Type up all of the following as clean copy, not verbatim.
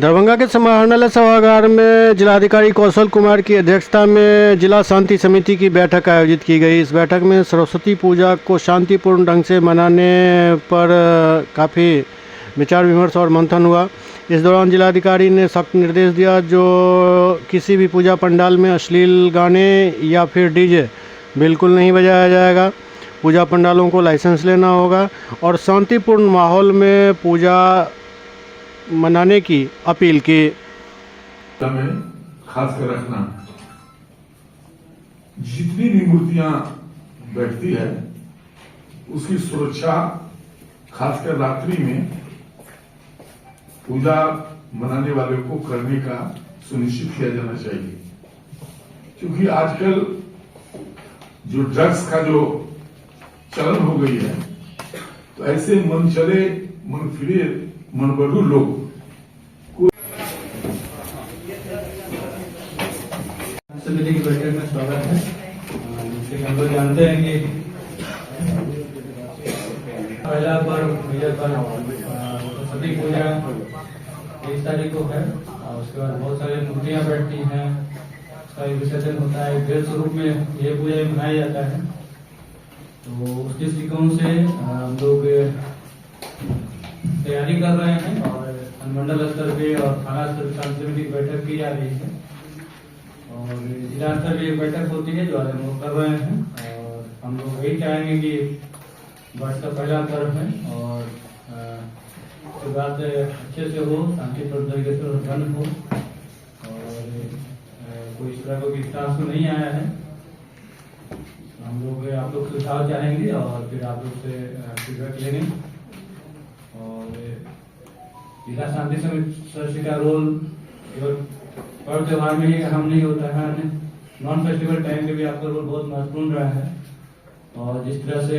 दरभंगा के समाहरणालय सभागार में जिलाधिकारी कौशल कुमार की अध्यक्षता में जिला शांति समिति की बैठक आयोजित की गई। इस बैठक में सरस्वती पूजा को शांतिपूर्ण ढंग से मनाने पर काफ़ी विचार विमर्श और मंथन हुआ। इस दौरान जिलाधिकारी ने सख्त निर्देश दिया जो किसी भी पूजा पंडाल में अश्लील गाने या फिर डीजे बिल्कुल नहीं बजाया जाएगा। पूजा पंडालों को लाइसेंस लेना होगा और शांतिपूर्ण माहौल में पूजा मनाने की अपील की। में खास कर रखना, जितनी भी मूर्तियां बैठती है उसकी सुरक्षा खासकर रात्रि में पूजा मनाने वाले को करने का सुनिश्चित किया जाना चाहिए, क्योंकि आजकल जो ड्रग्स का जो चलन हो गई है, तो ऐसे मन चले मन फिरे मनबड़ू लोग समिति की बैठक में स्वागत है। जैसे हम लोग जानते हैं कि पहला पर्व सरस्वती पूजा 23 तारीख को है और उसके बाद बहुत सारी मूर्तियां बैठती हैं, उसका विसर्जन होता है। खेल स्वरूप में ये पूजा मनाया जाता है। तो उस दृष्टिकोण से हम लोग तैयारी कर रहे हैं और अनुमंडल स्तर पे और थाना स्तर पर शांति समिति की बैठक की जा रही है और जिला स्तर पर एक बैठक होती है जो आज हम लोग कर रहे हैं। और हम लोग यही चाहेंगे कि वर्ष का पहला पर्व है और शुरुआत अच्छे से हो, शांतिपूर्ण तरीके से बंद हो और कोई इस तरह कोई विकास तो नहीं आया है। हम लोग आप लोग सुझाव चाहेंगे और फिर आप लोग से फीडबैक लेंगे। और जिला शांति समिति का रोल केवल पर्व त्योहार में ही अहम नहीं होता है, नॉन फेस्टिवल टाइम में भी आपका रोल बहुत महत्वपूर्ण रहा है। और जिस तरह से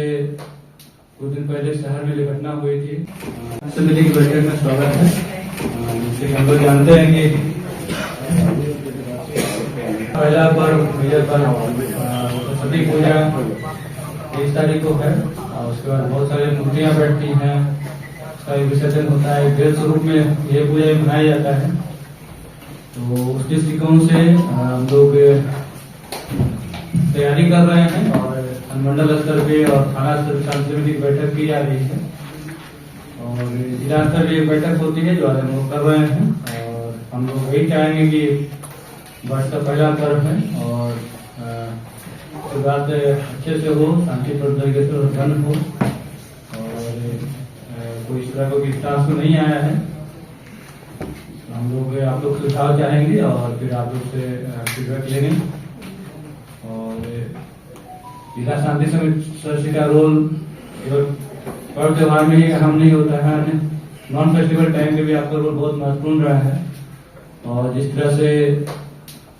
कुछ दिन पहले शहर में घटना हुई थी, समिति की बैठक में स्वागत है। जैसे हम लोग जानते हैं कि पहला पर्व सरस्वती पूजा 23 तारीख को है और उसके बाद बहुत सारी मूर्तियां बैठती हैं, उसका विसर्जन होता है। खेल स्वरूप में ये पूजा मनाया जाता है। तो उस दृष्टिकोण से हम लोग तैयारी कर रहे हैं और अनुमंडल स्तर पे और थाना स्तर पर शांति समिति की बैठक की जा रही है और जिला स्तर पर एक बैठक होती है जो आज हम लोग कर रहे हैं। और हम लोग यही चाहेंगे कि वर्ष का पहला पर्व है और शुरुआत अच्छे से हो, शांतिपूर्ण तरीके से बंद हो और कोई इस तरह कोई विकास तो नहीं आया है। हम लोग आप लोग सुझाव चाहेंगे और फिर आप लोग से फीडबैक लेंगे। और जिला शांति समिति का रोल केवल पर्व त्योहार में ही अहम नहीं होता है, नॉन फेस्टिवल टाइम में भी आपका रोल बहुत महत्वपूर्ण रहा है। और जिस तरह से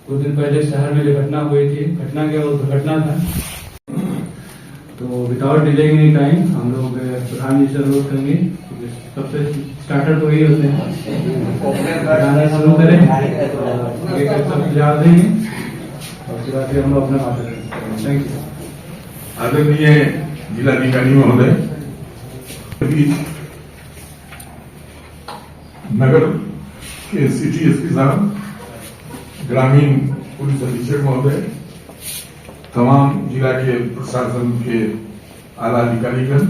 कुछ दिन पहले शहर में घटना हुई थी, घटना क्या वो दुर्घटना था, तो विदाउट डिलेइंग एनी टाइम हम लोग प्रधान जी से अनुरोध करेंगे। सबसे स्टार्टर तो यही होते हैं, शुरू करें सब सुझाव देंगे और उसके बाद हम लोग अपना बात करेंगे। Thank you. आदरणीय जिलाधिकारी महोदय, नगर के सिटी एसपी साहब, ग्रामीण पुलिस अधीक्षक महोदय, तमाम जिला के प्रशासन के आला अधिकारीगण,